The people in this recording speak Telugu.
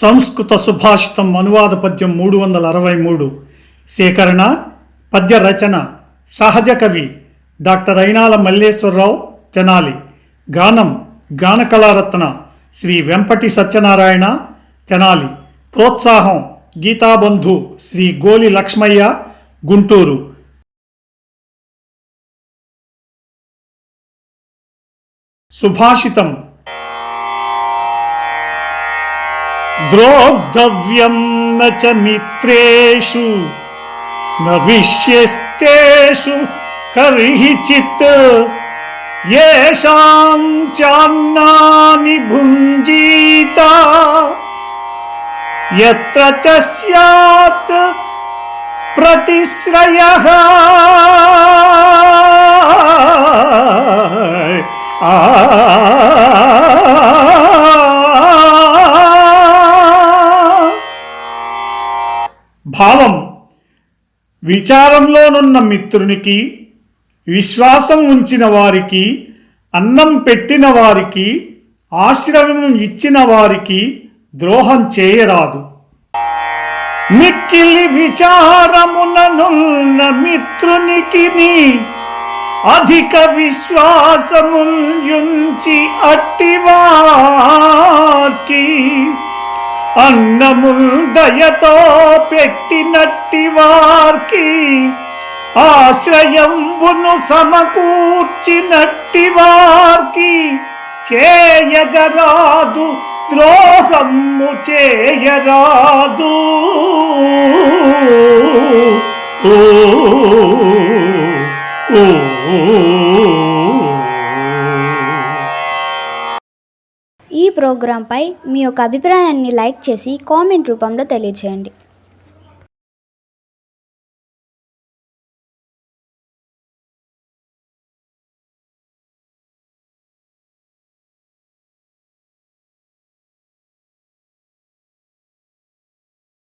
సంస్కృత సుభాషితం అనువాద పద్యం 363 సేకరణ పద్య రచన సహజ కవి డాక్టర్ అయినాల మల్లేశ్వరరావు తెనాలి. గానం గానకళారత్న శ్రీ వెంపటి సత్యనారాయణ తెనాలి. ప్రోత్సాహం గీతాబంధు శ్రీ గోలి లక్ష్మయ్య గుంటూరు. సుభాషితం. ద్రోగ్ధవ్యం న చ మిత్రేషు న విశ్యస్తేషు కర్హిచిత్ యేషాం చాన్నాని భుంజీత యత్ర చ స్యాత్ ప్రతిశ్రయః. భావం: విచారంలోనున్న మిత్రునికి, విశ్వాసం ఉంచిన వారికి, అన్నం పెట్టిన వారికి, ఆశ్రమం ఇచ్చిన వారికి ద్రోహం చేయరాదు. మిక్కిలి విచారముననున్న మిత్రునికి అధిక విశ్వాసముంచి అట్టివార్కి అన్నముల్ దయతో పెట్టినట్టి వార్కి ఆశ్రయంబును సమకూర్చినట్టి వార్కి చేయగరాదు, ద్రోహము చేయరాదు. ఈ ప్రోగ్రాంపై మీ యొక్క అభిప్రాయాన్ని లైక్ చేసి కామెంట్ రూపంలో తెలియజేయండి.